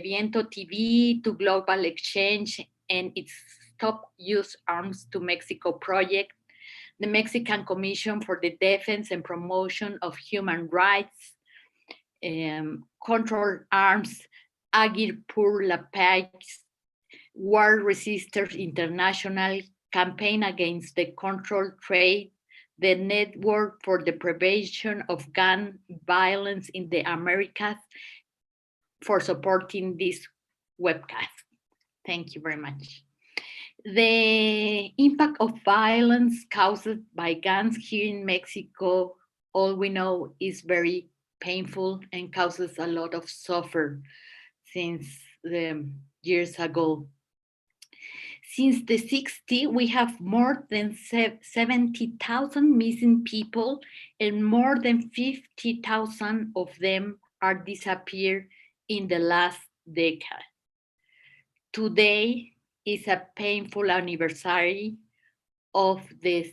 Viento TV to Global Exchange and its Stop Use Arms to Mexico project, the Mexican Commission for the Defense and Promotion of Human Rights, Control Arms, Agir pour la Paix, War Resisters International, Campaign Against the Control Trade, the Network for the Prevention of Gun Violence in the Americas, for supporting this webcast. Thank you very much. The impact of violence caused by guns here in Mexico, all we know, is very painful and causes a lot of suffer since the years ago. Since the 60s, we have more than 70,000 missing people, and more than 50,000 of them are disappeared in the last decade. Today is a painful anniversary of the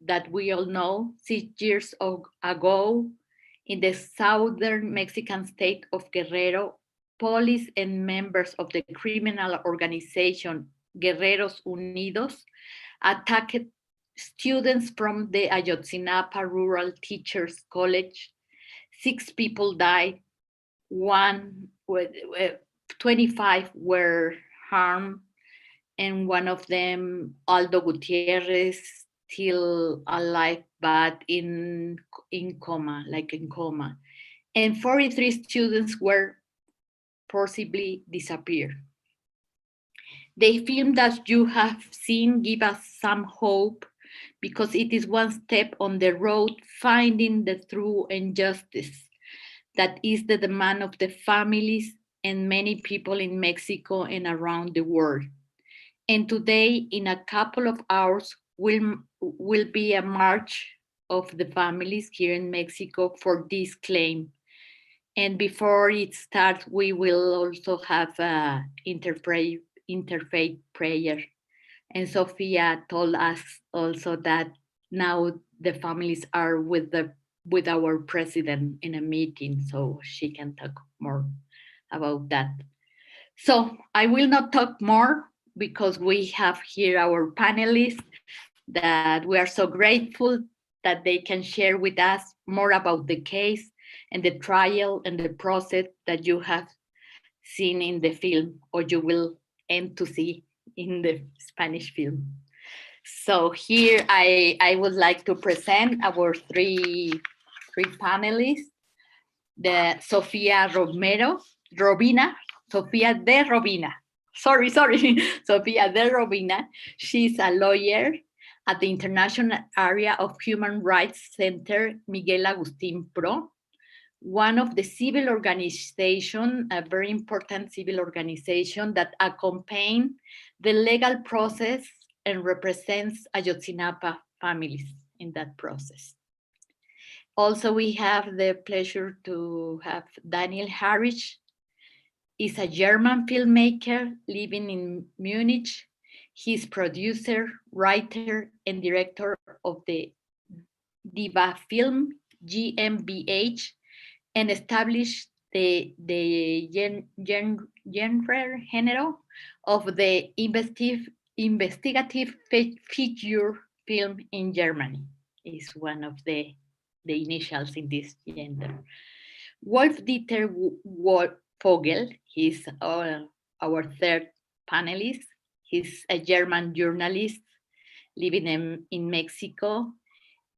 that we all know, 6 years ago, in the southern Mexican state of Guerrero, police and members of the criminal organization Guerreros Unidos attacked students from the Ayotzinapa Rural Teachers College. 6 people died, 25 were harmed, and one of them, Aldo Gutierrez, still alive, but in coma, and 43 students were forcibly disappeared. The film that you have seen give us some hope, because it is one step on the road finding the true and justice that is the demand of the families and many people in Mexico and around the world. And today, in a couple of hours, will be a march of the families here in Mexico for this claim. And before it starts, we will also have an interfaith prayer. And Sofia told us also that now the families are with our president in a meeting, so she can talk more about that. So I will not talk more, because we have here our panelists that we are so grateful that they can share with us more about the case and the trial and the process that you have seen in the film, or you will end to see in the Spanish film. So here I would like to present our three panelists. The Sofía de Robina. Sorry, Sofía de Robina. She's a lawyer at the International Area of Human Rights Center Miguel Agustín Pro, one of the civil organization, a very important civil organization that accompany the legal process and represents Ayotzinapa families in that process. Also, we have the pleasure to have Daniel Harrich. He's a German filmmaker living in Munich. He's producer, writer, and director of the Diva Film GmbH, and established the genre of the investigative feature film in Germany. Is one of the initials in this gender. Wolf-Dieter Vogel, he's our third panelist. He's a German journalist living in Mexico.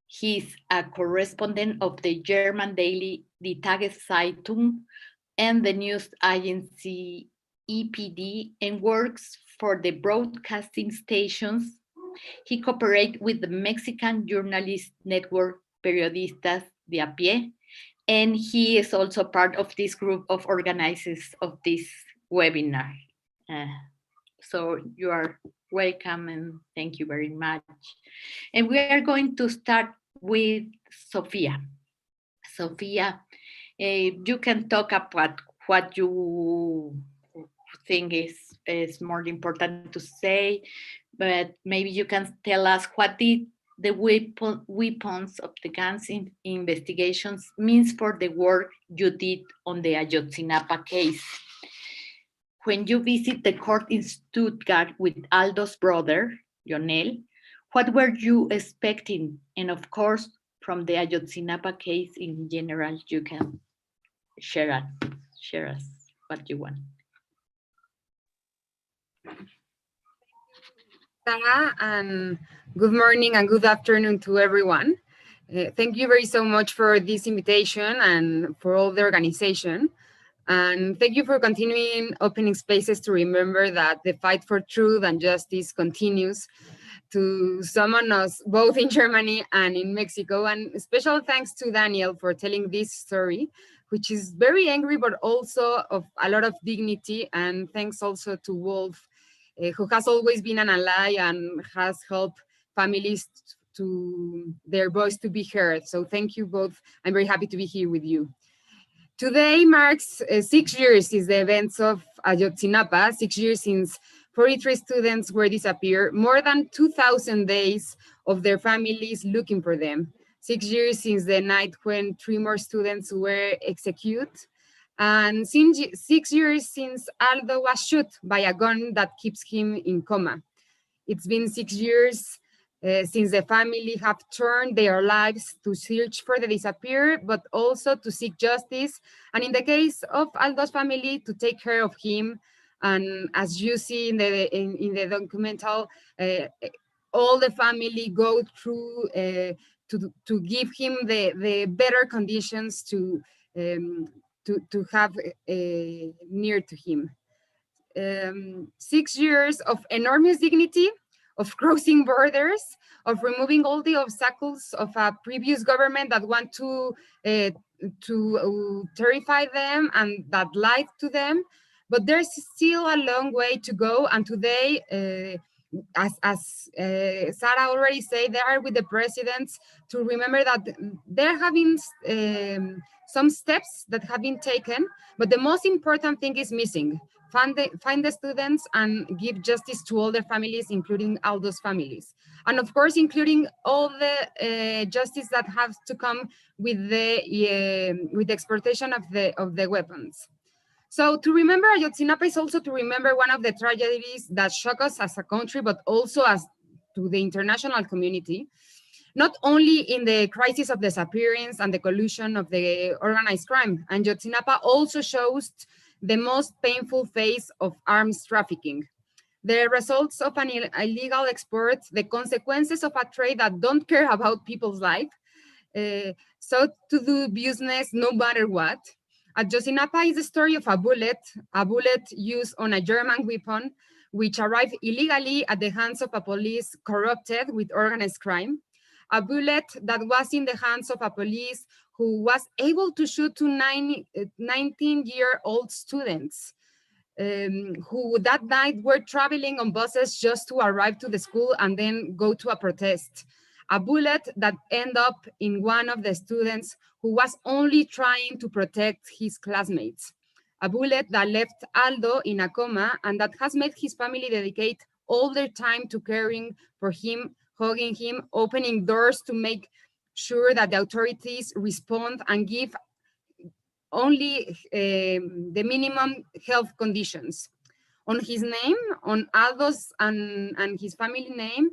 He's a correspondent of the German daily Die Tageszeitung and the news agency EPD, and works for the broadcasting stations. He cooperates with the Mexican journalist network Periodistas de a Pie, and he is also part of this group of organizers of this webinar. So you are welcome, and thank you very much. And we are going to start with Sofia. Sofia, you can talk about what you think is more important to say, but maybe you can tell us what did the weapons of the guns investigations means for the work you did on the Ayotzinapa case. When you visit the court in Stuttgart with Aldo's brother, Lionel, what were you expecting? And of course, from the Ayotzinapa case in general, you can share us what you want. Sarah, and good morning and good afternoon to everyone. Thank you very so much for this invitation and for all the organization. And thank you for continuing opening spaces to remember that the fight for truth and justice continues to summon us both in Germany and in Mexico. And special thanks to Daniel for telling this story, which is very angry, but also of a lot of dignity. And thanks also to Wolf, who has always been an ally and has helped families to their voice to be heard. So thank you both. I'm very happy to be here with you. Today marks 6 years since the events of Ayotzinapa, 6 years since 43 students were disappeared, more than 2,000 days of their families looking for them, 6 years since the night when 3 more students were executed, and 6 years since Aldo was shot by a gun that keeps him in coma. It's been 6 years since the family have turned their lives to search for the disappeared, but also to seek justice. And in the case of Aldo's family, to take care of him. And as you see in the documental, all the family go through to give him the better conditions to have near to him. 6 years of enormous dignity, of crossing borders, of removing all the obstacles of a previous government that want to terrify them and that lied to them. But there's still a long way to go. And today, as Sarah already said, they are with the presidents to remember that they're having some steps that have been taken, but the most important thing is missing. Find the students and give justice to all their families, including Aldo's families. And of course, including all the justice that has to come with the exportation of the weapons. So to remember Ayotzinapa is also to remember one of the tragedies that shock us as a country, but also as to the international community. Not only in the crisis of disappearance and the collusion of the organized crime, and Ayotzinapa also shows the most painful phase of arms trafficking. The results of an illegal export, the consequences of a trade that don't care about people's life, so to do business no matter what. Ayotzinapa is the story of a bullet used on a German weapon, which arrived illegally at the hands of a police corrupted with organized crime. A bullet that was in the hands of a police who was able to shoot two 19-year-old students who that night were traveling on buses just to arrive to the school and then go to a protest. A bullet that ended up in one of the students who was only trying to protect his classmates. A bullet that left Aldo in a coma and that has made his family dedicate all their time to caring for him, hugging him, opening doors to make sure that the authorities respond and give only the minimum health conditions. On his name, on Aldo's and his family name,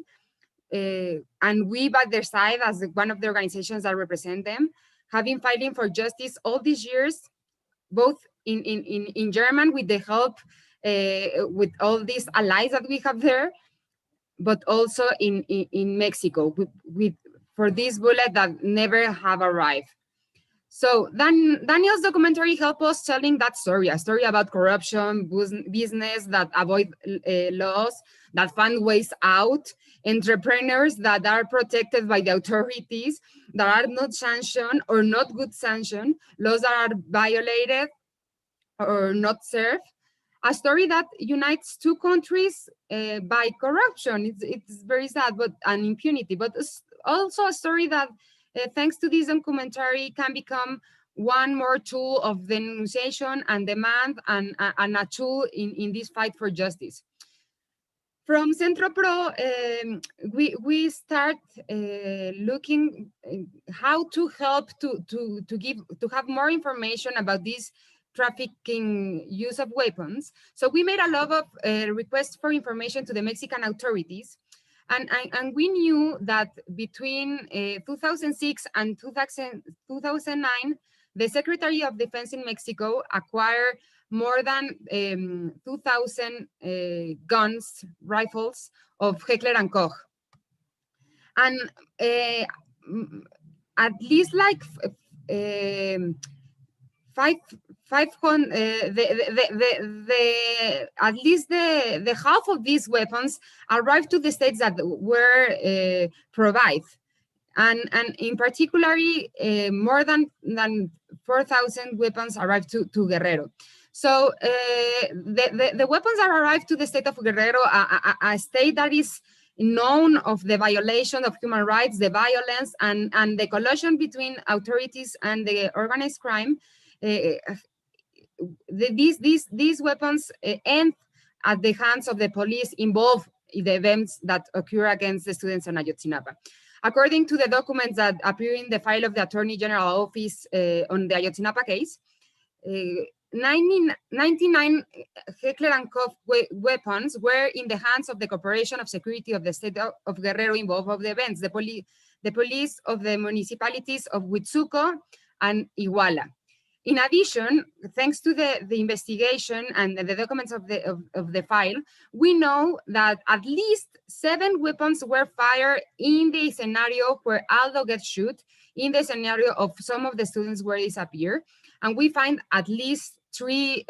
and we by their side as one of the organizations that represent them, have been fighting for justice all these years, both in German with the help, with all these allies that we have there, but also in Mexico for this bullet that never have arrived. So Daniel's documentary helped us telling that story, a story about corruption, business that avoid laws, that find ways out, entrepreneurs that are protected by the authorities, that are not sanctioned or not good sanctioned, laws that are violated or not served. A story that unites two countries by corruption. It's very sad, but and impunity, but it's also a story that thanks to this documentary can become one more tool of denunciation and demand and a tool in this fight for justice. From Centro Pro, we start looking how to help to have more information about this trafficking use of weapons. So we made a lot of requests for information to the Mexican authorities. And we knew that between 2006 and 2009, the Secretary of Defense in Mexico acquired more than 2,000 guns, rifles of Heckler and Koch. And at least like 500, at least the half of these weapons arrived to the states that were provided. And in particular, more than 4,000 weapons arrived to Guerrero. So the weapons that arrived to the state of Guerrero, a state that is known of the violation of human rights, the violence, and the collusion between authorities and the organized crime. These weapons end at the hands of the police involved in the events that occur against the students on Ayotzinapa. According to the documents that appear in the file of the Attorney General Office on the Ayotzinapa case, 99 Heckler and Koch weapons were in the hands of the Corporation of Security of the State of Guerrero involved of the events, the police of the municipalities of Huitzuco and Iguala. In addition, thanks to the investigation and the documents of the file, we know that at least 7 weapons were fired in the scenario where Aldo gets shot, in the scenario of some of the students were disappeared. And we find at least 3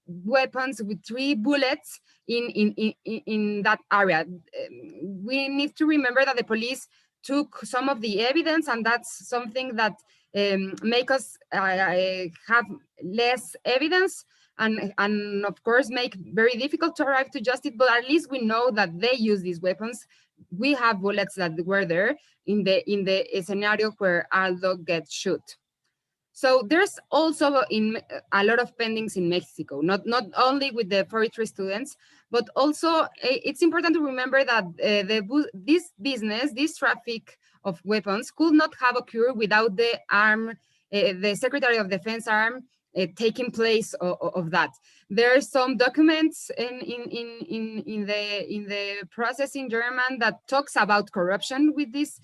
weapons with 3 bullets in that area. We need to remember that the police took some of the evidence, and that's something that make us have less evidence and of course make very difficult to arrive to justice, but at least we know that they use these weapons. We have bullets that were there in the scenario where Aldo gets shot. So there's also a lot of pendings in Mexico, not only with the forestry students, but also it's important to remember that this traffic of weapons could not have occurred without the Secretary of Defense arm taking place of that. There are some documents in the process in German that talks about corruption with these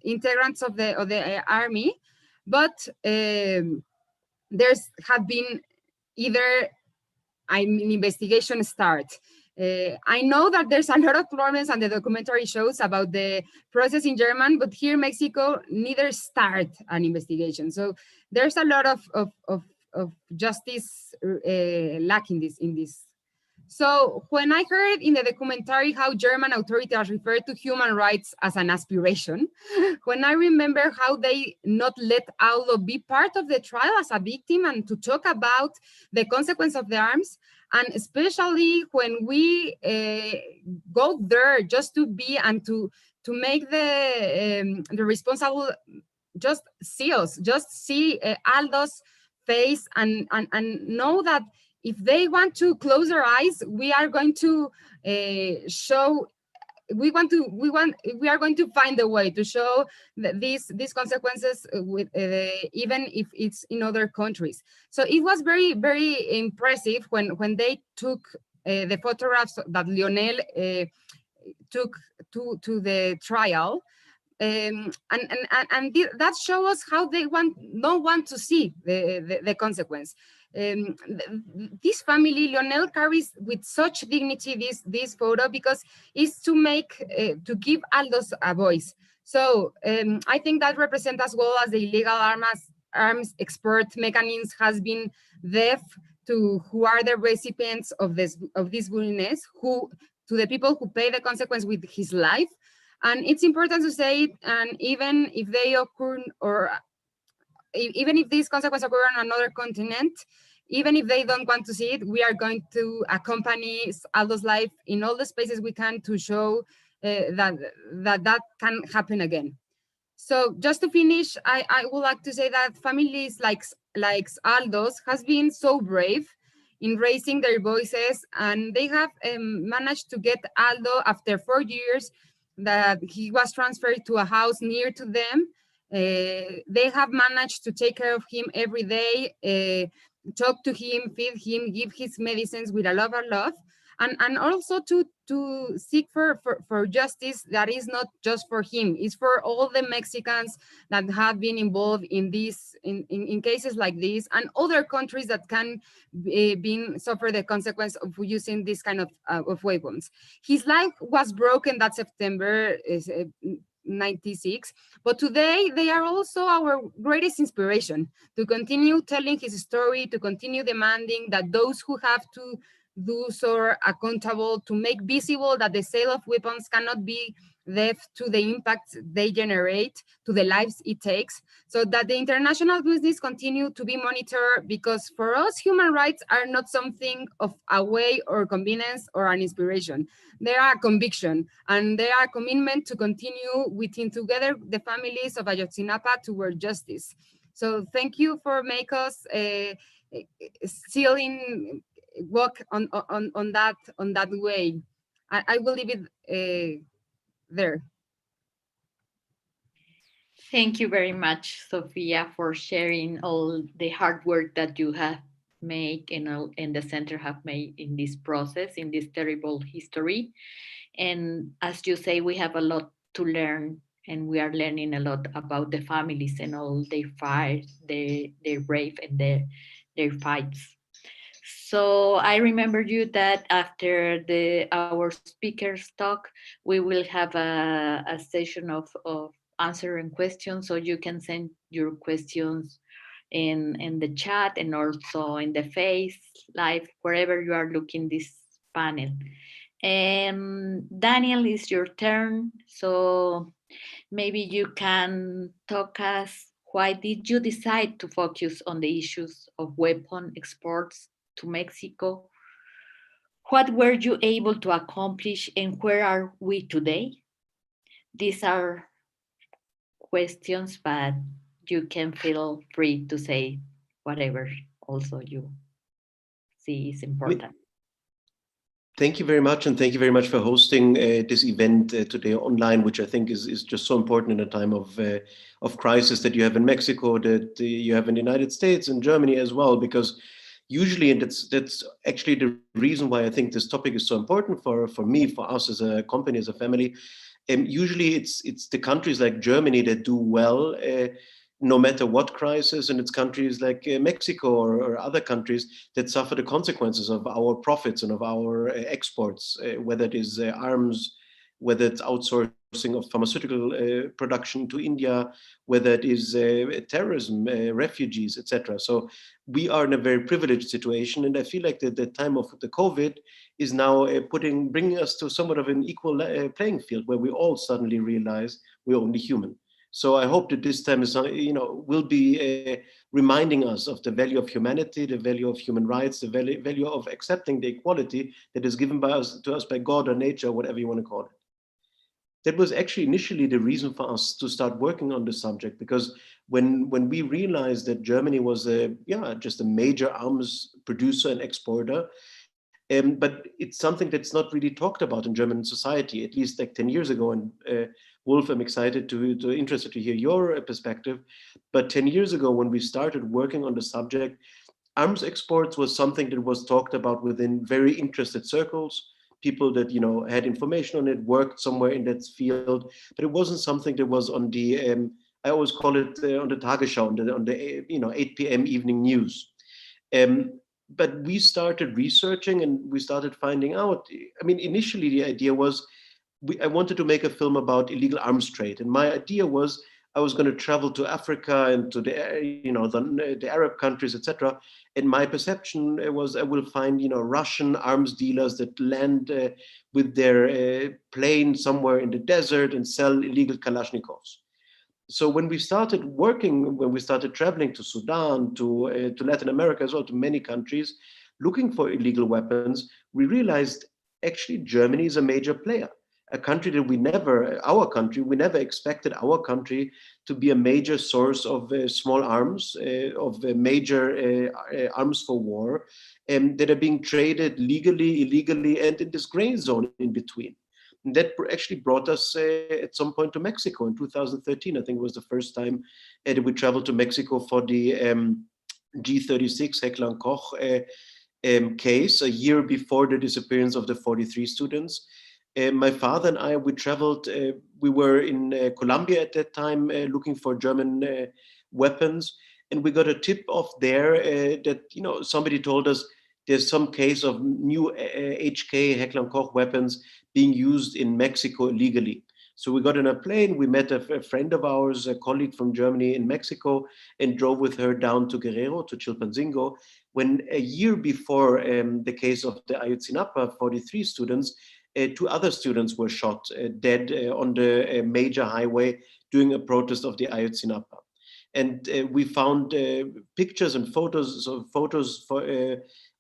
integrants of the army, but there's have been either an investigation start. I know that there's a lot of problems, and the documentary shows about the process in German, but here in Mexico, neither start an investigation. So there's a lot of justice lacking in this. So when I heard in the documentary how German authorities refer to human rights as an aspiration, when I remember how they not let Aldo be part of the trial as a victim and to talk about the consequence of the arms, and especially when we go there just to be and to make the responsible just see us, just see Aldo's face and know that if they want to close their eyes, we are going to show. We are going to find a way to show these consequences with even if it's in other countries. So it was very, very impressive when they took the photographs that Lionel took to the trial. That shows us how they don't want to see the consequence. This family, Lionel carries with such dignity this photo because it's to give Aldos a voice. So I think that represents, as well as the illegal arms export mechanisms, has been deaf to who are the recipients of this violence, to the people who pay the consequence with his life. And it's important to say it, and even if they occur, or even if these consequences occur on another continent, even if they don't want to see it, we are going to accompany Aldo's life in all the spaces we can to show that can happen again. So just to finish, I would like to say that families like Aldo's has been so brave in raising their voices, and they have managed to get Aldo after 4 years that he was transferred to a house near to them. They have managed to take care of him every day, talk to him, feed him, give his medicines with a lot of love, and also to seek for justice that is not just for him, it's for all the Mexicans that have been involved in this in cases like this, and other countries that can suffer the consequence of using this kind of weapons. His life was broken that September 96, but today they are also our greatest inspiration to continue telling his story, to continue demanding that those who have to do so are accountable, to make visible that the sale of weapons cannot be left to the impacts they generate, to the lives it takes, so that the international business continue to be monitored, because for us, human rights are not something of a way or convenience or an inspiration. They are a conviction, and they are a commitment to continue within together the families of Ayotzinapa toward justice. So thank you for making us still in walk on that way. I will leave it there. Thank you very much, Sofia, for sharing all the hard work that you have made and the center have made in this process, in this terrible history. And as you say, we have a lot to learn, and we are learning a lot about the families and all their fights, their brave and their fights. So I remember you that after our speakers talk, we will have a session of answering questions. So you can send your questions in the chat and also in the face live wherever you are looking this panel. And Daniel, it's your turn. So maybe you can talk us, why did you decide to focus on the issues of weapon exports to Mexico? What were you able to accomplish, and where are we today? These are questions, but you can feel free to say whatever also you see is important. Thank you very much, and thank you very much for hosting this event today online, which I think is just so important in a time of crisis that you have in Mexico, that you have in the United States and Germany as well, because usually, and that's actually the reason why I think this topic is so important for me, for us as a company, as a family. Usually it's the countries like Germany that do well, no matter what crisis, and it's countries like Mexico or other countries that suffer the consequences of our profits and of our exports, whether it is arms, whether it's outsourcing of pharmaceutical production to India, whether it is terrorism, refugees, etc. So we are in a very privileged situation, and I feel like the time of the COVID is now bringing us to somewhat of an equal playing field, where we all suddenly realize we're only human. So I hope that this time is, will be reminding us of the value of humanity, the value of human rights, the value of accepting the equality that is given to us by God or nature, whatever you want to call it. That was actually initially the reason for us to start working on this subject, because when we realized that Germany was just a major arms producer and exporter, but it's something that's not really talked about in German society, at least like 10 years ago. And Wolf, I'm excited interested to hear your perspective. But 10 years ago, when we started working on the subject, arms exports was something that was talked about within very interested circles. People that had information on it, worked somewhere in that field, but it wasn't something that was on the I always call it on the Tagesschau, on the 8 p.m. evening news. But we started researching and we started finding out. I mean, initially the idea was I wanted to make a film about illegal arms trade, and my idea was I was going to travel to Africa and to the Arab countries, etc. And my perception was I will find Russian arms dealers that land with their plane somewhere in the desert and sell illegal Kalashnikovs. So when we started traveling to Sudan, to Latin America as well, to many countries, looking for illegal weapons, we realized actually Germany is a major player. a country that we never expected our country to be a major source of small arms, of major arms for war, that are being traded legally, illegally, and in this gray zone in between. And that actually brought us at some point to Mexico in 2013. I think it was the first time that we traveled to Mexico for the G36 Heckler & Koch case, a year before the disappearance of the 43 students. My father and I, we traveled, we were in Colombia at that time looking for German weapons. And we got a tip off there that, somebody told us there's some case of new HK Heckler & Koch weapons being used in Mexico illegally. So we got on a plane, we met a friend of ours, a colleague from Germany in Mexico, and drove with her down to Guerrero, to Chilpancingo, when a year before the case of the Ayotzinapa 43 students, 2 other students were shot dead on the major highway during a protest of the Ayotzinapa. And we found pictures and photos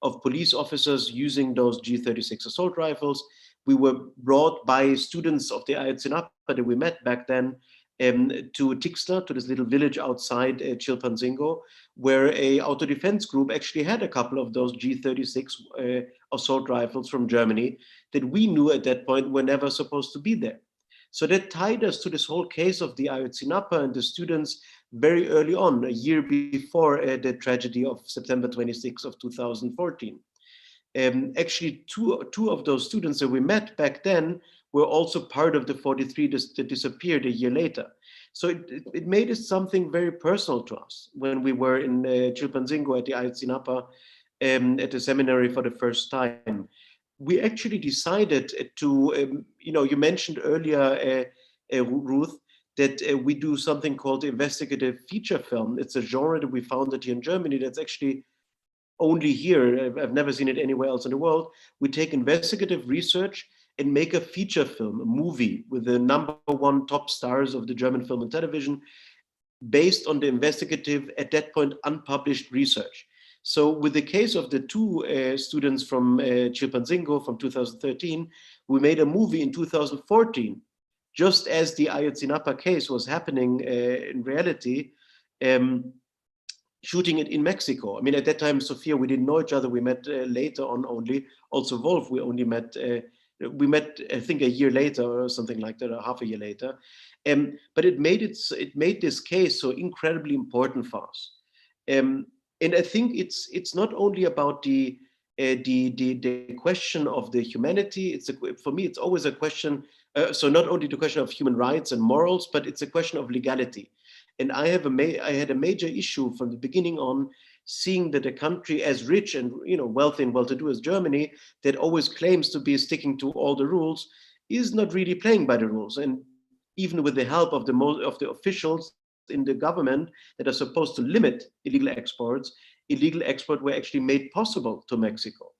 of police officers using those G36 assault rifles. We were brought by students of the Ayotzinapa that we met back then to Tixla, to this little village outside Chilpancingo, where a auto defense group actually had a couple of those G36 assault rifles from Germany that we knew at that point were never supposed to be there. So that tied us to this whole case of the Ayotzinapa and the students very early on, a year before the tragedy of September 26 of 2014. Actually, two of those students that we met back then were also part of the 43 that disappeared a year later. So it made it something very personal to us when we were in Chilpancingo at the Ayotzinapa at the seminary for the first time. We actually decided to, you mentioned earlier, Ruth, that we do something called investigative feature film. It's a genre that we founded here in Germany that's actually only here. I've never seen it anywhere else in the world. We take investigative research and make a feature film, a movie with the #1 top stars of the German film and television, based on the investigative, at that point, unpublished research. So with the case of the 2 students from Chilpancingo from 2013, we made a movie in 2014, just as the Ayotzinapa case was happening in reality, shooting it in Mexico. I mean, at that time, Sofia, we didn't know each other. We met later on only. Also, Wolf, we only met, I think, a year later or something like that, or half a year later. But it made this case so incredibly important for us. And I think it's not only about the question of the humanity. For me, it's always a question. So not only the question of human rights and morals, but it's a question of legality. And I had a major issue from the beginning on seeing that a country as rich and wealthy and well-to-do as Germany, that always claims to be sticking to all the rules, is not really playing by the rules. And even with the help of the officials in the government that are supposed to limit illegal exports were actually made possible to Mexico.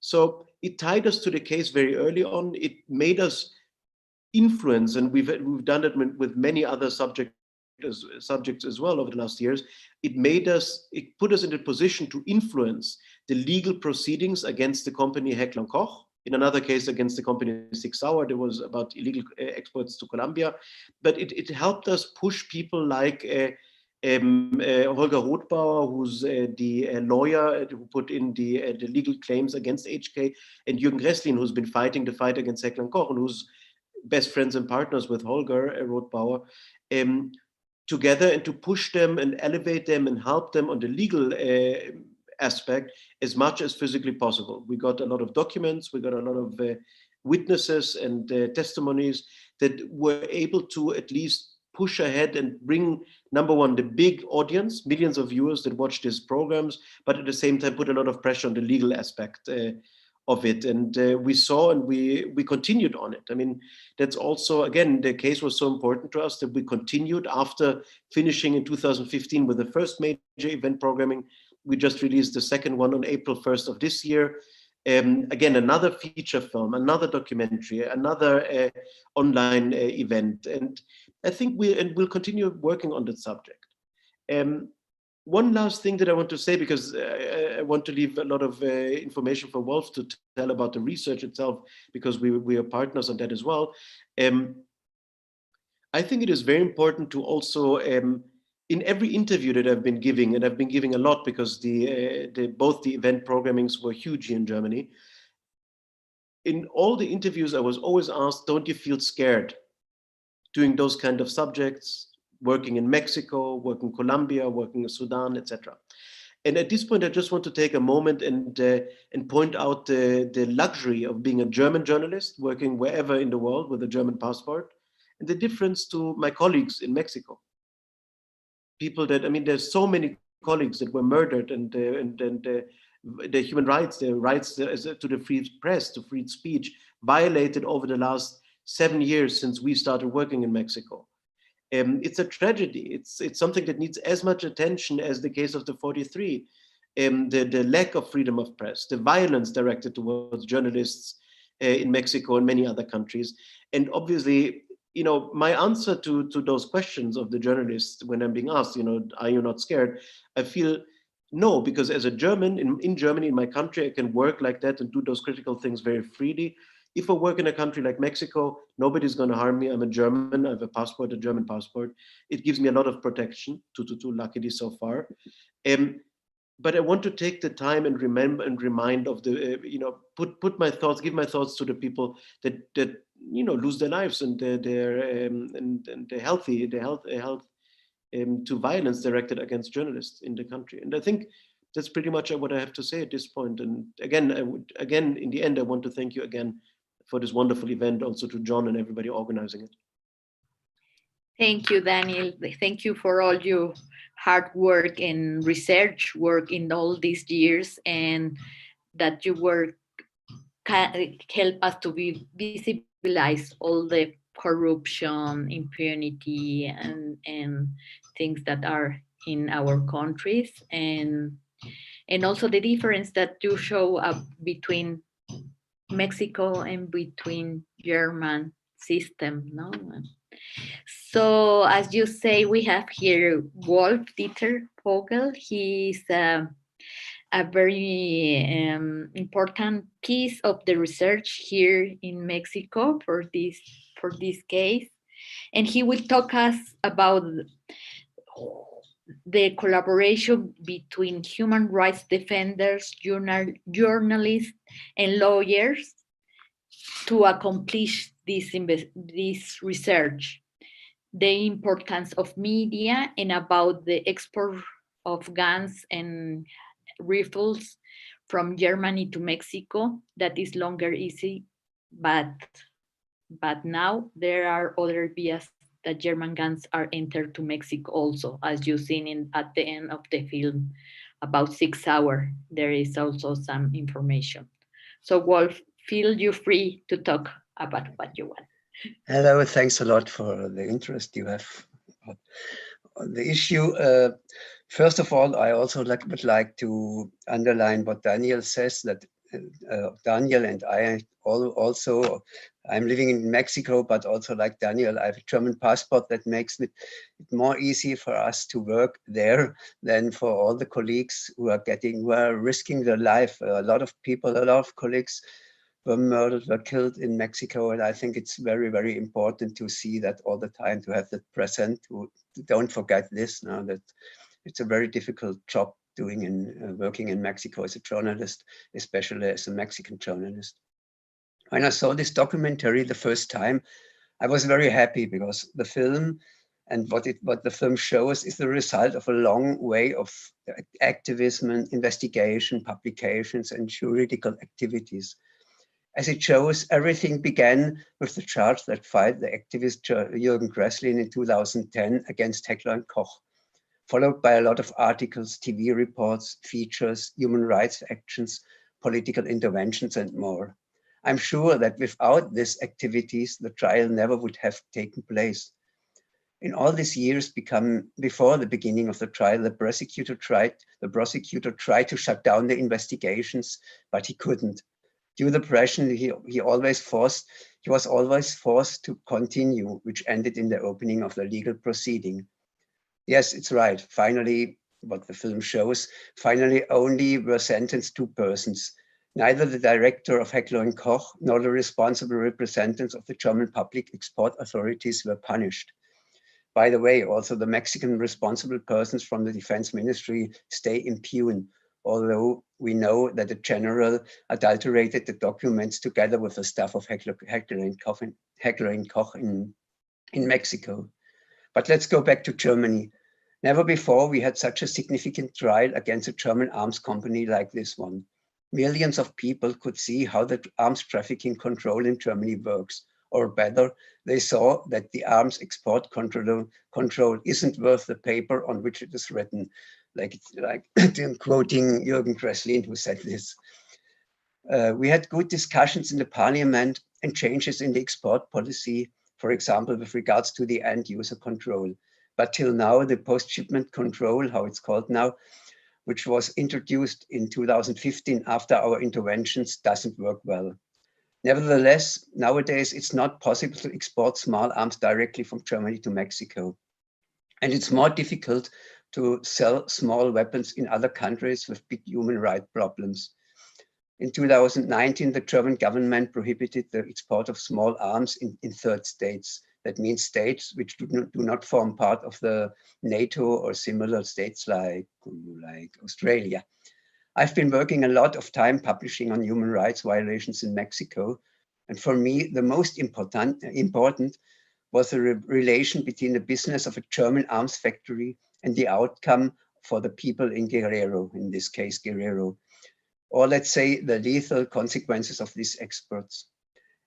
So it tied us to the case very early on. It made us influence, and we've done it with many other subjects as well over the last years. It put us in a position to influence the legal proceedings against the company Heckler & Koch. In another case against the company Sig Sauer, there was about illegal exports to Colombia. But it helped us push people like Holger Rothbauer, who's the lawyer who put in the legal claims against HK, and Jürgen Gresslin, who's been fighting the fight against Heckler & Koch, and who's best friends and partners with Holger Rothbauer, together, and to push them and elevate them and help them on the legal aspect as much as physically possible. We got a lot of documents, we got a lot of witnesses and testimonies that were able to at least push ahead and bring, #1, the big audience, millions of viewers that watch these programs, but at the same time put a lot of pressure on the legal aspect of it. And we saw, and we continued on it. I mean, that's also, again, the case was so important to us that we continued after finishing in 2015 with the first major event programming. We just released the second one on April 1st of this year. Again, another feature film, another documentary, another online event. And I think we'll continue working on that subject. One last thing that I want to say, because I want to leave a lot of information for Wolf to tell about the research itself, because we are partners on that as well. I think it is very important to also, in every interview that I've been giving, and I've been giving a lot because both the event programmings were huge here in Germany. In all the interviews, I was always asked, don't you feel scared doing those kind of subjects, working in Mexico, working in Colombia, working in Sudan, etc. And at this point, I just want to take a moment and point out the luxury of being a German journalist, working wherever in the world with a German passport, and the difference to my colleagues in Mexico. People that, I mean, there's so many colleagues that were murdered, and the human rights, the rights to the free press, to free speech, violated over the last 7 years since we started working in Mexico. It's a tragedy. It's something that needs as much attention as the case of the 43. The lack of freedom of press, the violence directed towards journalists in Mexico and many other countries. And obviously, you know, my answer to those questions of the journalists when I'm being asked, you know, are you not scared? I feel no, because as a German, in Germany, in my country, I can work like that and do those critical things very freely. If I work in a country like Mexico, nobody's going to harm me. I'm a German. I have a passport, a German passport. It gives me a lot of protection, luckily so far. But I want to take the time and remember and remind of the, you know, put my thoughts, give my thoughts to the people that you know, lose their lives and they're healthy, health to violence directed against journalists in the country. And I think that's pretty much what I have to say at this point. And again, in the end, I want to thank you again for this wonderful event, also to John and everybody organizing it. Thank you, Daniel. Thank you for all your hard work and research work in all these years, and that your work can help us to visibilize all the corruption, impunity, and things that are in our countries, and also the difference that you show up between Mexico and between German system, no? So as you say, we have here Wolf-Dieter Vogel. He's a very important piece of the research here in Mexico for this case, and he will talk us about the collaboration between human rights defenders, journalists, and lawyers to accomplish this research, the importance of media, and about the export of guns and rifles from Germany to Mexico. That is longer easy, but now there are other vías that German guns are entered to Mexico also, as you've seen at the end of the film, about 6 hours. There is also some information. So Wolf, feel you free to talk about what you want. Hello, thanks a lot for the interest you have on the issue. First of all, I also would like to underline what Daniel says, that Daniel and I also, I'm living in Mexico, but also like Daniel, I have a German passport that makes it more easy for us to work there than for all the colleagues who are risking their life. A lot of people, a lot of colleagues were murdered, were killed in Mexico. And I think it's very, very important to see that all the time, to have that present, to don't forget this now, that it's a very difficult job working in Mexico as a journalist, especially as a Mexican journalist. When I saw this documentary the first time, I was very happy, because the film and what the film shows is the result of a long way of activism and investigation, publications, and juridical activities. As it shows, everything began with the charge that filed the activist Jürgen Gresslin in 2010 against Heckler and Koch, followed by a lot of articles, TV reports, features, human rights actions, political interventions, and more. I'm sure that without these activities, the trial never would have taken place. In all these years before the beginning of the trial, the prosecutor tried to shut down the investigations, but he couldn't. Due to the pressure he was always forced to continue, which ended in the opening of the legal proceeding. Yes, it's right. Finally, what the film shows, finally only were sentenced 2 persons. Neither the director of Heckler & Koch nor the responsible representatives of the German public export authorities were punished. By the way, also the Mexican responsible persons from the Defense Ministry stay impune, although we know that the general adulterated the documents together with the staff of Heckler & Koch in Mexico. But let's go back to Germany. Never before we had such a significant trial against a German arms company like this one. Millions of people could see how the arms trafficking control in Germany works, or better, they saw that the arms export control isn't worth the paper on which it is written, like quoting Jürgen Kresslin, who said this. We had good discussions in the parliament and changes in the export policy, for example, with regards to the end user control. But till now, the post-shipment control, how it's called now, which was introduced in 2015 after our interventions, doesn't work well. Nevertheless, nowadays, it's not possible to export small arms directly from Germany to Mexico. And it's more difficult to sell small weapons in other countries with big human rights problems. In 2019, the German government prohibited the export of small arms in third states. That means states which do not form part of the NATO or similar states like Australia. I've been working a lot of time publishing on human rights violations in Mexico. And for me, the most important was the relation between the business of a German arms factory and the outcome for the people in Guerrero, in this case, Guerrero, or let's say the lethal consequences of these exports.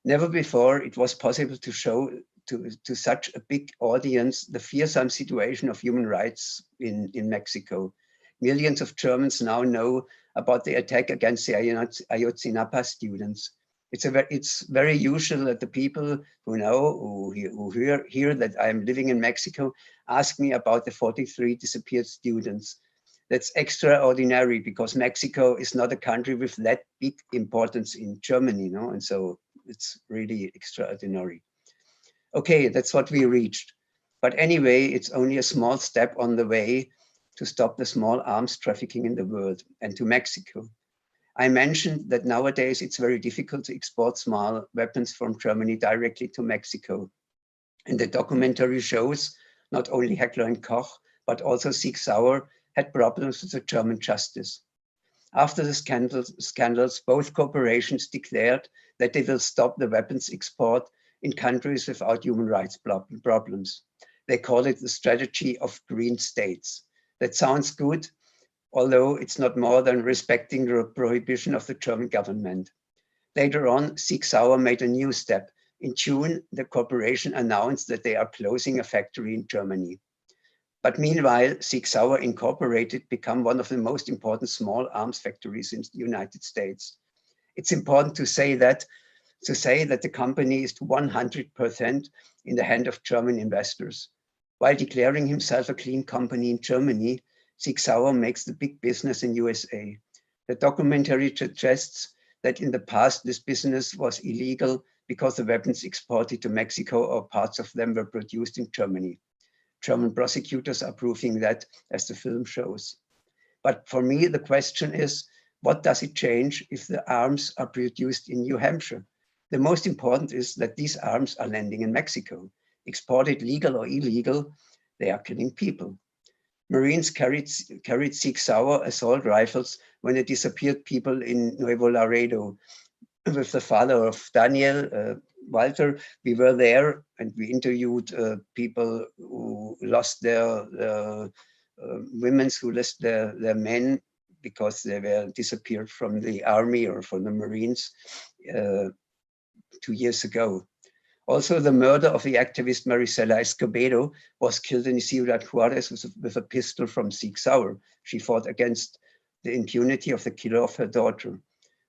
Never before it was possible to show to such a big audience the fearsome situation of human rights in Mexico. Millions of Germans now know about the attack against the Ayotzinapa students. It's very usual that the people who know, who hear that I'm living in Mexico, ask me about the 43 disappeared students. That's extraordinary because Mexico is not a country with that big importance in Germany, no? And so it's really extraordinary. Okay, that's what we reached. But anyway, it's only a small step on the way to stop the small arms trafficking in the world and to Mexico. I mentioned that nowadays it's very difficult to export small weapons from Germany directly to Mexico. And the documentary shows not only Heckler & Koch, but also Sig Sauer had problems with the German justice. After the scandals, both corporations declared that they will stop the weapons export in countries without human rights problems. They call it the strategy of green states. That sounds good, although it's not more than respecting the prohibition of the German government. Later on, Sig Sauer made a new step. In June, the corporation announced that they are closing a factory in Germany. But meanwhile, Sig Sauer Incorporated became one of the most important small arms factories in the United States. It's important to say that the company is 100% in the hand of German investors. While declaring himself a clean company in Germany, Sig Sauer makes the big business in USA. The documentary suggests that in the past, this business was illegal because the weapons exported to Mexico or parts of them were produced in Germany. German prosecutors are proving that, as the film shows. But for me, the question is, what does it change if the arms are produced in New Hampshire? The most important is that these arms are landing in Mexico. Exported legal or illegal, they are killing people. Marines carried Sig Sauer assault rifles when they disappeared people in Nuevo Laredo. With the father of Daniel, Walter, we were there and we interviewed people who lost their women who lost their men because they were disappeared from the army or from the Marines 2 years ago. Also, the murder of the activist Marisela Escobedo was killed in Ciudad Juarez with a pistol from Sig Sauer. She fought against the impunity of the killer of her daughter.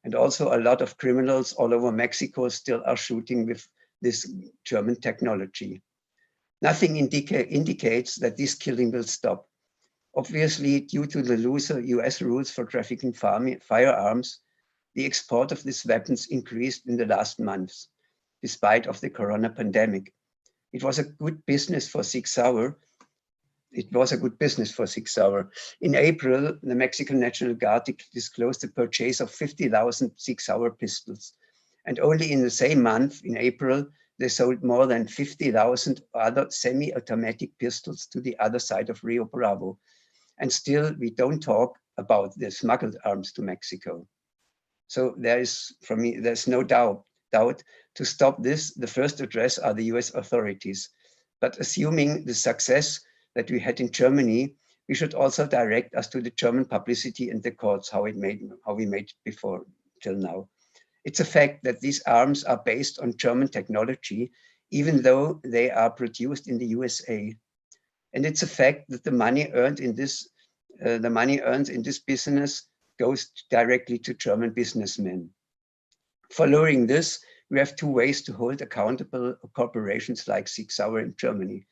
And also a lot of criminals all over Mexico still are shooting with this German technology. Nothing indicates that this killing will stop. Obviously, due to the looser US rules for trafficking firearms, the export of these weapons increased in the last months, despite of the corona pandemic. It was a good business for Sig Sauer, it was a good business for 6 Sauer. In April, the Mexican National Guard disclosed the purchase of 50,000 6 Sauer pistols. And only in the same month, in April, they sold more than 50,000 other semi-automatic pistols to the other side of Rio Bravo. And still, we don't talk about the smuggled arms to Mexico. So there is, for me, there's no doubt to stop this. The first address are the US authorities. But assuming the success that we had in Germany, we should also direct us to the German publicity and the courts, how we made it before till now. It's a fact that these arms are based on German technology, even though they are produced in the USA. And it's a fact that the money earned in this business goes directly to German businessmen. Following this, we have two ways to hold accountable corporations like 6 Sauer in Germany,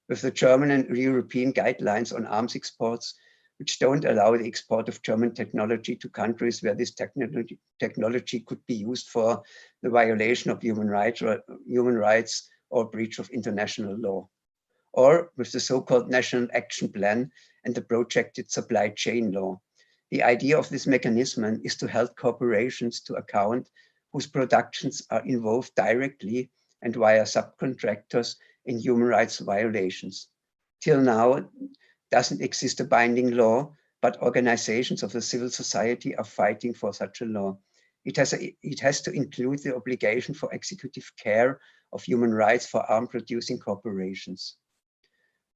with the German and European guidelines on arms exports, which don't allow the export of German technology to countries where this technology could be used for the violation of human rights or breach of international law. Or with the so-called National Action Plan and the projected supply chain law. The idea of this mechanism is to help corporations to account whose productions are involved directly and via subcontractors in human rights violations. Till now, doesn't exist a binding law, but organizations of the civil society are fighting for such a law. It has to include the obligation for executive care of human rights for arm-producing corporations.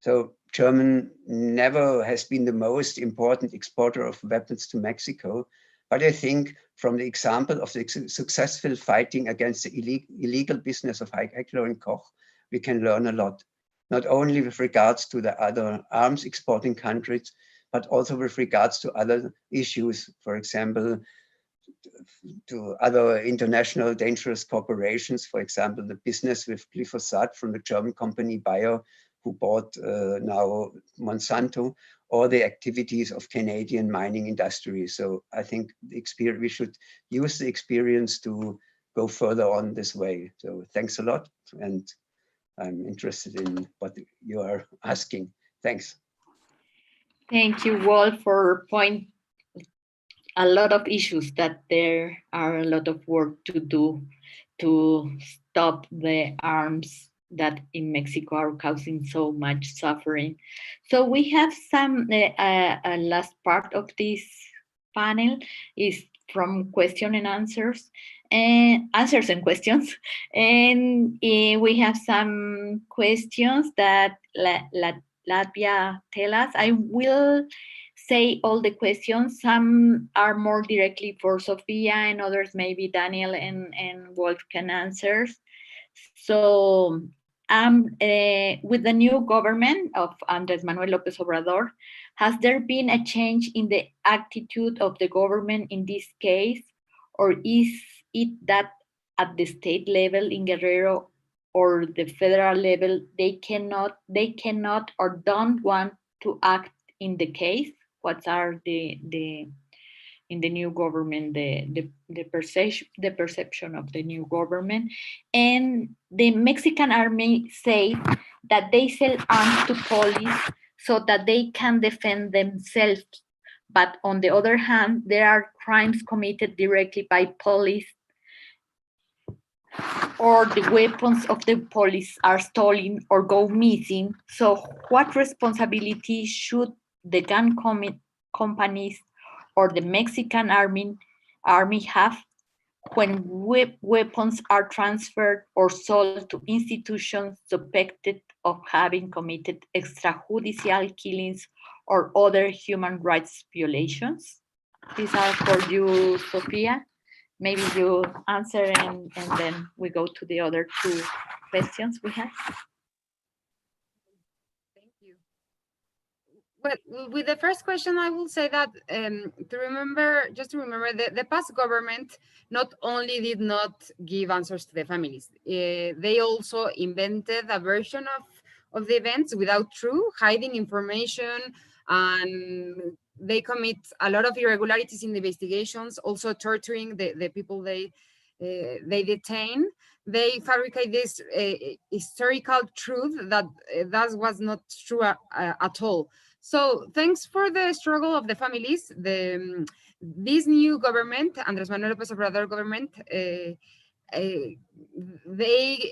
So Germany never has been the most important exporter of weapons to Mexico, but I think from the example of the successful fighting against the illegal business of Heckler and Koch, we can learn a lot, not only with regards to the other arms exporting countries, but also with regards to other issues, for example, to other international dangerous corporations, for example, the business with glyphosate from the German company Bayer, who bought now Monsanto, or the activities of Canadian mining industry. So I think we should use the experience to go further on this way. So thanks a lot. And I'm interested in what you are asking. Thanks. Thank you, Wolf, for pointing a lot of issues that there are a lot of work to do to stop the arms that in Mexico are causing so much suffering. So we have some last part of this panel is from question and answers and questions. And we have some questions that Latvia tell us. I will say all the questions. Some are more directly for Sofia and others maybe Daniel and Wolf can answer. So with the new government of Andrés Manuel López Obrador, has there been a change in the attitude of the government in this case? Or is it that at the state level in Guerrero or the federal level, they cannot or don't want to act in the case? What are in the new government, the perception of the new government? And the Mexican army say that they sell arms to police so that they can defend themselves. But on the other hand, there are crimes committed directly by police, or the weapons of the police are stolen or go missing. So what responsibility should the gun companies or the Mexican army have when weapons are transferred or sold to institutions suspected of having committed extrajudicial killings or other human rights violations? These are for you, Sofia. Maybe you answer and then we go to the other two questions we have. Thank you. Well, with the first question, I will say that to remember the past government not only did not give answers to the families, they also invented a version of the events without truth, hiding information, and they commit a lot of irregularities in the investigations, also torturing the people they they detain. They fabricate this historical truth that that was not true at all. So thanks for the struggle of the families, this new government, Andrés Manuel López Obrador government, they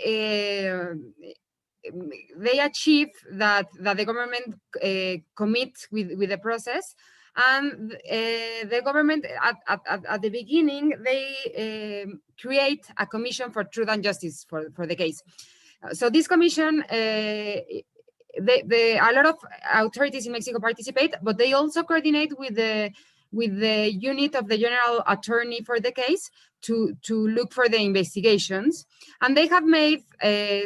achieve that the government commit with the process, and the government at the beginning they create a commission for truth and justice for the case. So this commission, a lot of authorities in Mexico participate, but they also coordinate with the unit of the general attorney for the case to look for the investigations, and they have made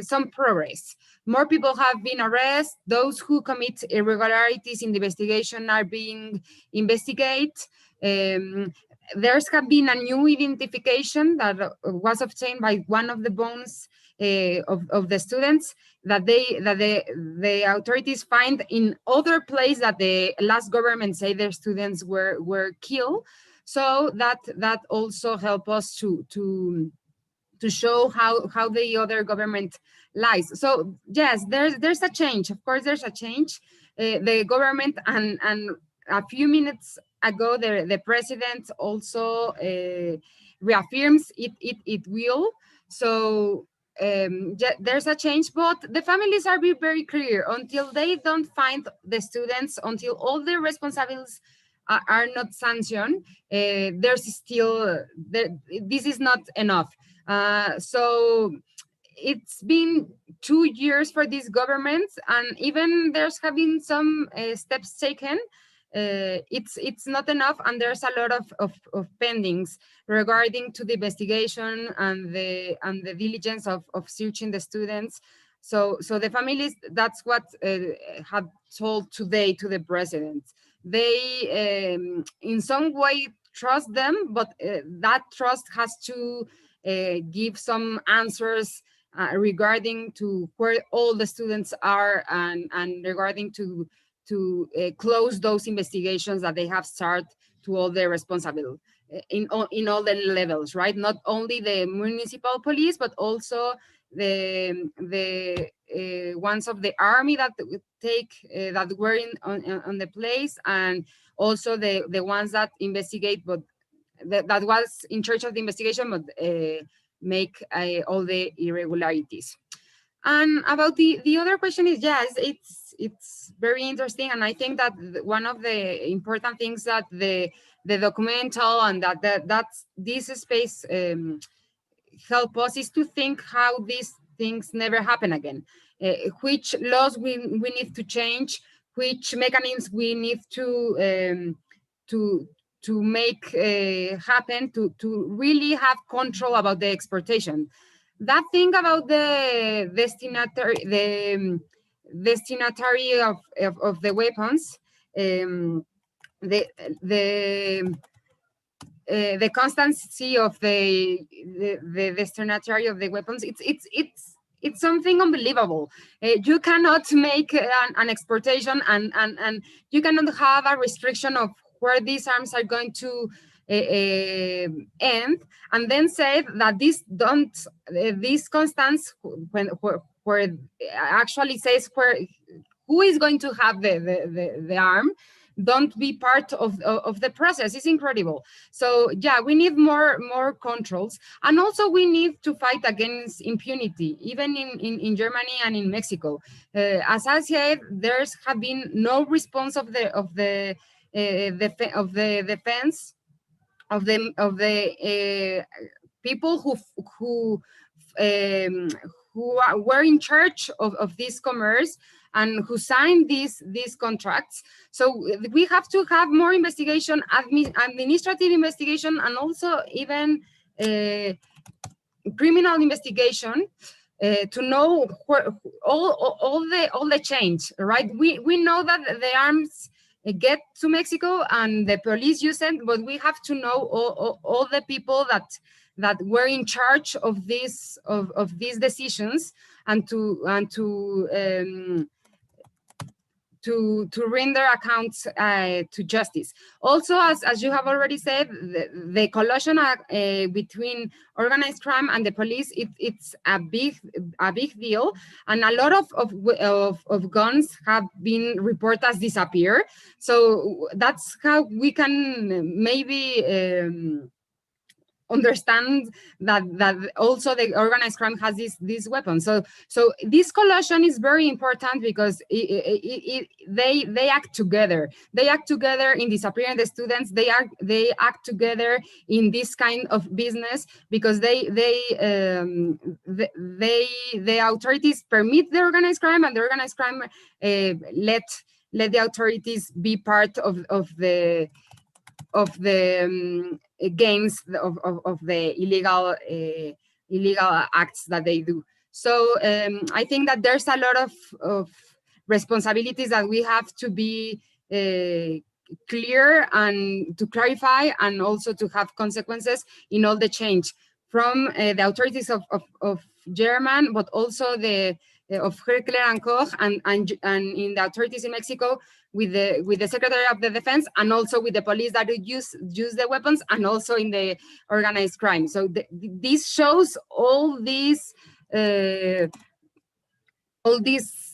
some progress. More people have been arrested. Those who commit irregularities in the investigation are being investigated. There's have been a new identification that was obtained by one of the bones of the students that the authorities find in other place that the last government say their students were killed. So that also help us to show how the other government lies. So yes, there's a change. Of course, there's a change. The government and a few minutes ago, the president also reaffirms it will. So there's a change, but the families are very clear. Until they don't find the students, until all the responsibilities are not sanctioned, there's still this is not enough. So it's been 2 years for this government, and even there's have been some steps taken. It's not enough, and there's a lot of pendings regarding to the investigation and the diligence of searching the students. So the families, that's what have told today to the president. They in some way trust them, but that trust has to give some answers regarding to where all the students are, and regarding to close those investigations that they have started to all the responsible in all the levels, right? Not only the municipal police, but also the ones of the army that take that were on the place, and also the ones that investigate, but that was in charge of the investigation, but make all the irregularities. And about the other question is, yes, it's very interesting, and I think that one of the important things that the documental and that's this space help us is to think how these things never happen again. Which laws we need to change, which mechanisms we need to make happen to really have control about the exportation. That thing about the destinatory of the weapons, the constancy of the destinatory of the weapons, it's something unbelievable. You cannot make an exportation, and you cannot have a restriction of where these arms are going to end, and then say that this constance where actually says who is going to have the arm, don't be part of the process. It's incredible. So yeah, we need more controls, and also we need to fight against impunity, even in Germany and in Mexico. As I said, there's have been no response of the defense of the people who were in charge of this commerce and who signed these contracts. So we have to have more investigation, administrative investigation, and also even criminal investigation to know where, all the change, right? We know that the arms get to Mexico and the police use it, but we have to know all the people that were in charge of these decisions, and to to render accounts to justice. Also, as you have already said, the collusion between organized crime and the police, it's a big deal, and a lot of guns have been reported as disappear. So that's how we can maybe understand that also the organized crime has these weapons. So this collusion is very important because they act together. They act together in disappearing the students. They act together in this kind of business because the authorities permit the organized crime, and the organized crime let the authorities be part of the gains of the illegal acts that they do. So I think that there's a lot of responsibilities that we have to be clear and to clarify, and also to have consequences in all the change from the authorities of German, but also of Heckler and Koch, and in the authorities in Mexico, with the Secretary of the Defense, and also with the police that use the weapons, and also in the organized crime. So this shows all this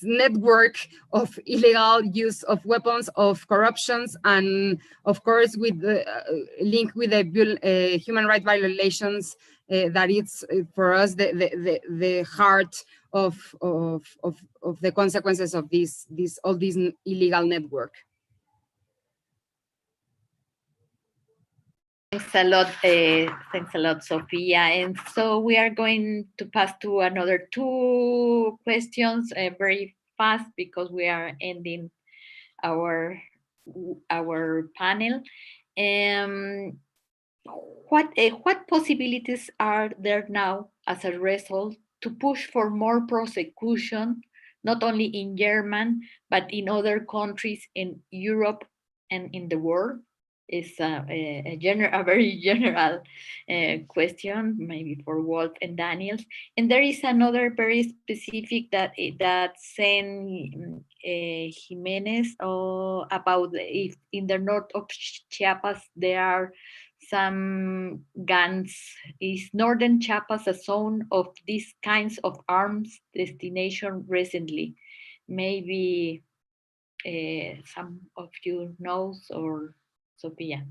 network of illegal use of weapons, of corruptions, and of course with the link with the human rights violations that it's for us the heart of the consequences of all this illegal network. Thanks a lot, Sofia. And so we are going to pass to another two questions very fast, because we are ending our panel. What possibilities are there now as a result to push for more prosecution, not only in German, but in other countries in Europe and in the world? Is a very general question, maybe for Wolf and Daniel. And there is another very specific that Sen Jimenez about if in the north of Chiapas there are some guns. Is northern Chiapas a zone of these kinds of arms destination recently? Maybe some of you knows, or Sofia.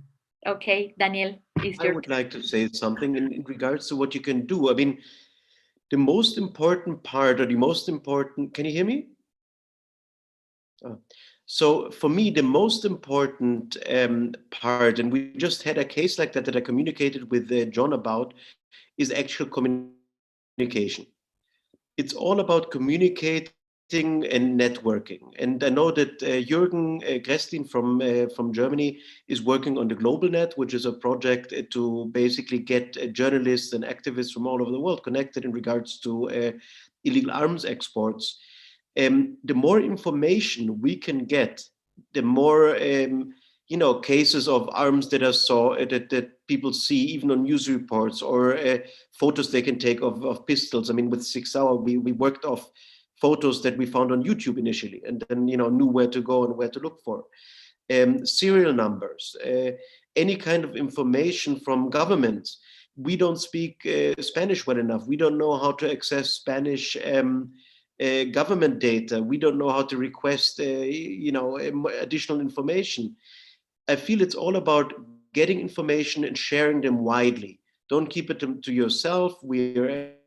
Okay, Daniel, I would like to say something in regards to what you can do. I mean, the most important part, or the most important, can you hear me? So for me, the most important part, and we just had a case like that I communicated with John about, is actual communication. It's all about communicating and networking. And I know that Jürgen Gresslin from Germany is working on the Global Net, which is a project to basically get journalists and activists from all over the world connected in regards to illegal arms exports. The more information we can get, the more cases of arms that that people see even on news reports, or photos they can take of pistols. I mean, with 6 Hour, we worked off photos that we found on YouTube initially, and then knew where to go and where to look for. Serial numbers, any kind of information from governments. We don't speak Spanish well enough. We don't know how to access Spanish government data. We don't know how to request additional information. I feel it's all about getting information and sharing them widely. Don't keep it to yourself. We're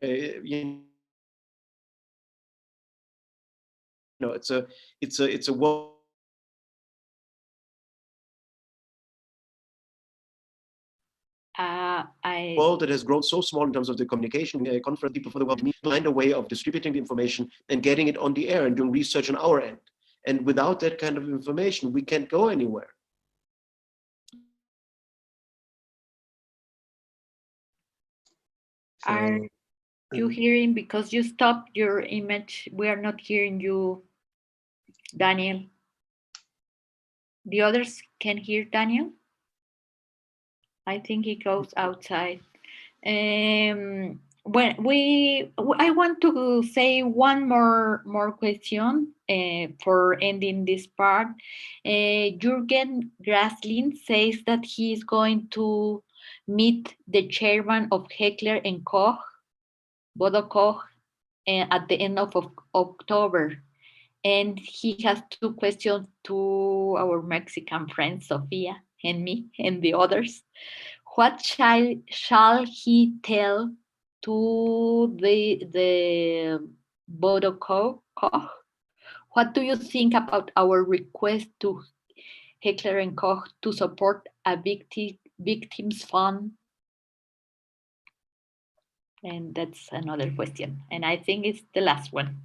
it's a world that has grown so small in terms of the communication conference. People for the world find a way of distributing the information and getting it on the air and doing research on our end. And without that kind of information, we can't go anywhere. Are you hearing? Because you stopped your image. We are not hearing you, Daniel. The others can hear Daniel? I think he goes outside. I want to say one more question for ending this part. Jürgen Graslin says that he is going to meet the chairman of Heckler and Koch, Bodo Koch, at the end of October. And he has two questions to our Mexican friend Sofia and me and the others. What shall he tell to the Bodo Koch? What do you think about our request to Heckler and Koch to support a victims fund? And that's another question. And I think it's the last one.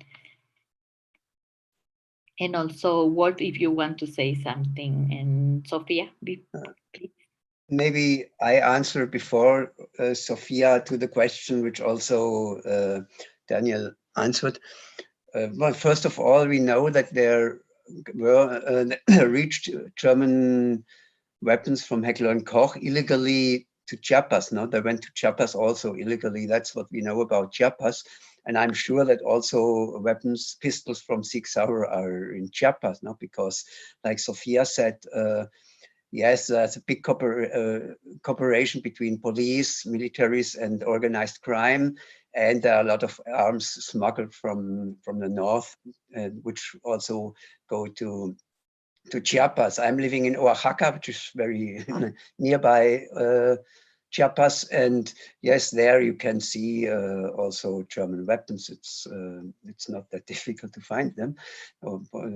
And also, Wolf, if you want to say something, and Sofia, please. Maybe I answered before, Sofia, to the question which also Daniel answered. Well, first of all, we know that there were reached German weapons from Heckler and Koch illegally to Chiapas. No, they went to Chiapas also illegally. That's what we know about Chiapas. And I'm sure that also weapons, pistols from Sig Sauer are in Chiapas, no? Because like Sofia said, yes, there's a big cooperation between police, militaries, and organized crime. And there are a lot of arms smuggled from the north, which also go to Chiapas. I'm living in Oaxaca, which is very nearby Chiapas, and yes, there you can see also German weapons. It's not that difficult to find them.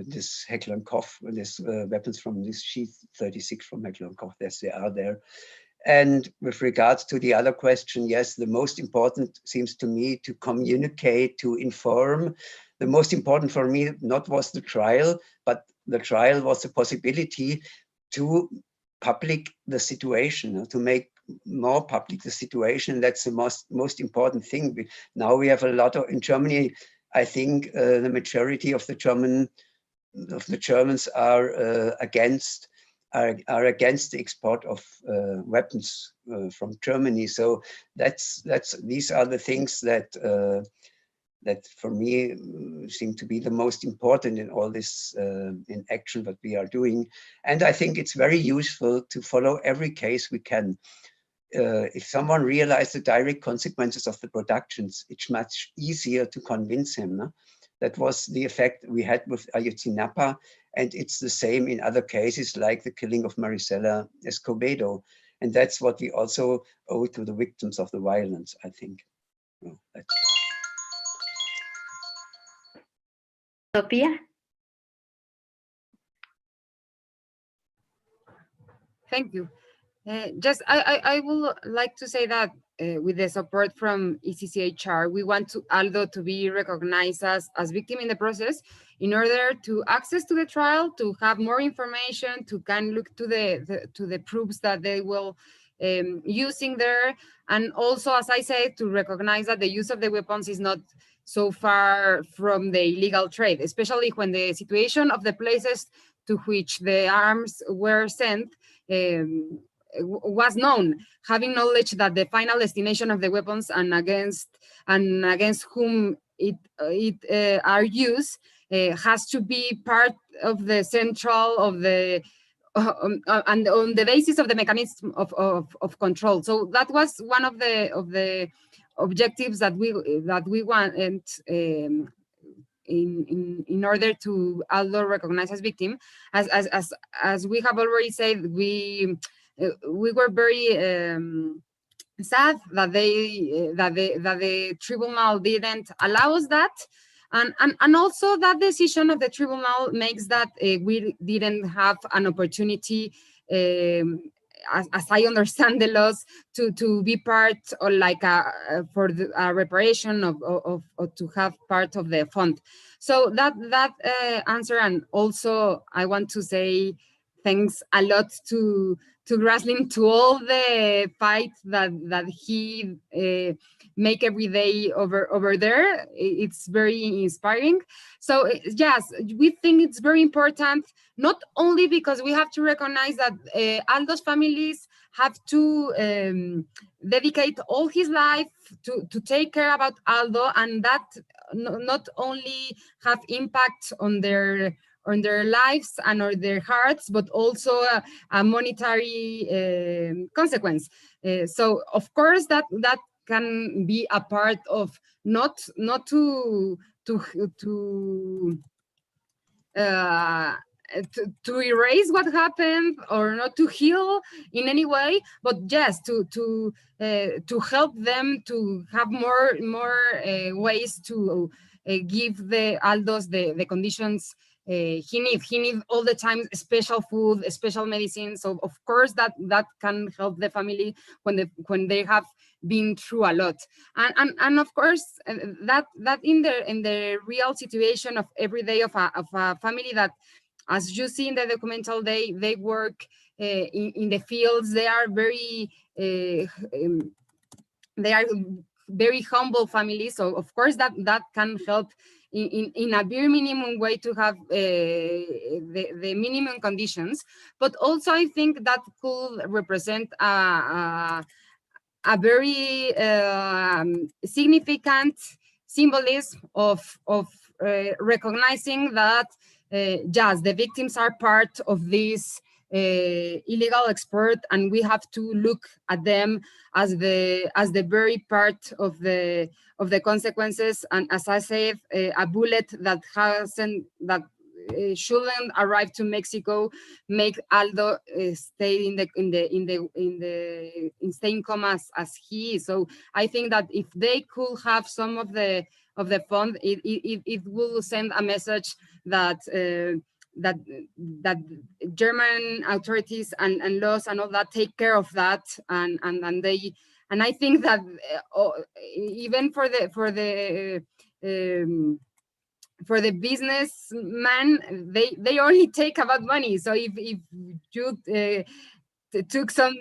This Heckler and Koch, this weapons from this sheath 36 from Heckler and Koch, yes, they are there. And with regards to the other question, yes, the most important seems to me to communicate, to inform. The most important for me not was the trial, but the trial was the possibility to public the situation, to make more public the situation. That's the most important thing. Now we have a lot of, in Germany, I think the majority of the Germans are against the export of weapons from Germany. So these are the things that for me seem to be the most important in all this in action that we are doing. And I think it's very useful to follow every case we can. If someone realizes the direct consequences of the productions, it's much easier to convince him. No? That was the effect we had with Ayotzinapa, and it's the same in other cases like the killing of Marisela Escobedo. And that's what we also owe to the victims of the violence, I think. Well, Sofia? Thank you. Just I would like to say that with the support from ECCHR, we want Aldo to be recognized as victim in the process in order to access to the trial, to have more information, to can look to the proofs that they will using there, and also, as I said, to recognize that the use of the weapons is not so far from the illegal trade, especially when the situation of the places to which the arms were sent was known, having knowledge that the final destination of the weapons and against whom it are used has to be part of the central of the and on the basis of the mechanism of control. So that was one of the objectives that we want, and in order to Aldo recognize as victim, as we have already said, we were very sad that the tribunal didn't allow us that, and also that decision of the tribunal makes that we didn't have an opportunity, as I understand the laws, to be part or like for the reparation of to have part of the fund. So that answer, and also I want to say thanks a lot to Graslin, to all the fight that he make every day over there. It's very inspiring. So yes, we think it's very important, not only because we have to recognize that Aldo's families have to dedicate all his life to take care about Aldo, and that not only have impact on their lives and on their hearts, but also a monetary consequence. So of course that can be a part of not to erase what happened or not to heal in any way, but just to help them to have more ways to give the Aldos the conditions he needs all the time, special food, special medicine. So of course that can help the family when they have been through a lot, and of course that in the real situation of every day of a family that, as you see in the documental, they work in the fields. They are very humble families. So of course that can help in a bare minimum way to have the minimum conditions. But also I think that could represent a very significant symbolism of recognizing that yes, the victims are part of this illegal export, and we have to look at them as the very part of the consequences. And as I said, a bullet that shouldn't arrive to Mexico make Aldo stay stay in coma as he is. So I think that if they could have some of the fund, it will send a message that that German authorities and laws and all that take care of that, and I think that even for the businessman, they only take about money. So if you took some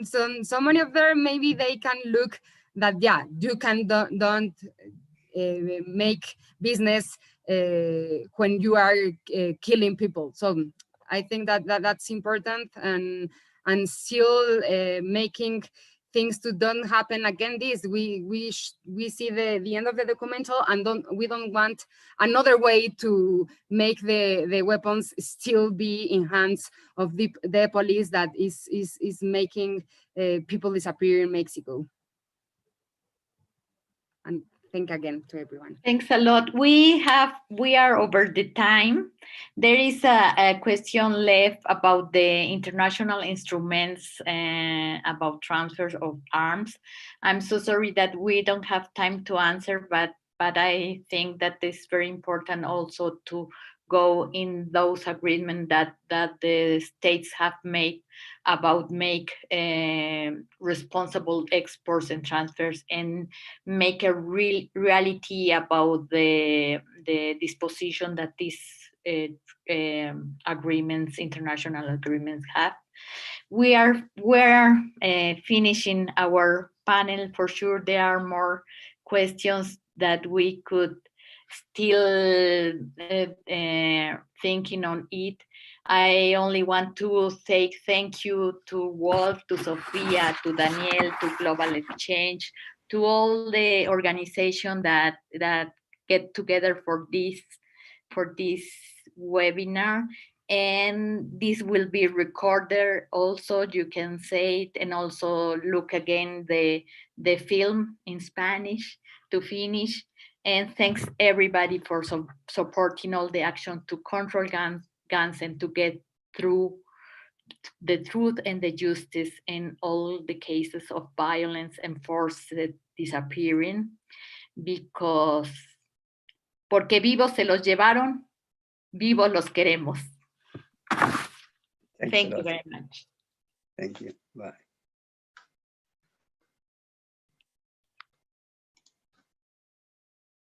money of there, maybe they can look that you can don't make business when you are killing people. So I think that's important, and still making things to don't happen again. We see the end of the documental, and we don't want another way to make the weapons still be in hands of the police that is making people disappear in Mexico. And thank again to everyone. Thanks a lot. We are over the time. There is a question left about the international instruments about transfers of arms. I'm so sorry that we don't have time to answer, but I think that it's very important also to go in those agreements that the states have made about make responsible exports and transfers, and make a real reality about the disposition that these agreements, international agreements, have. We're finishing our panel. For sure there are more questions that we could still thinking on it. I only want to say thank you to Wolf, to Sofia, to Daniel, to Global Exchange, to all the organization that get together for this webinar. And this will be recorded also, you can say it, and also look again the film in Spanish to finish. And thanks everybody for supporting all the action to control guns and to get through the truth and the justice in all the cases of violence and forced disappearing, porque vivos se los llevaron, vivos los queremos. Thank you very much. Thank you. Bye.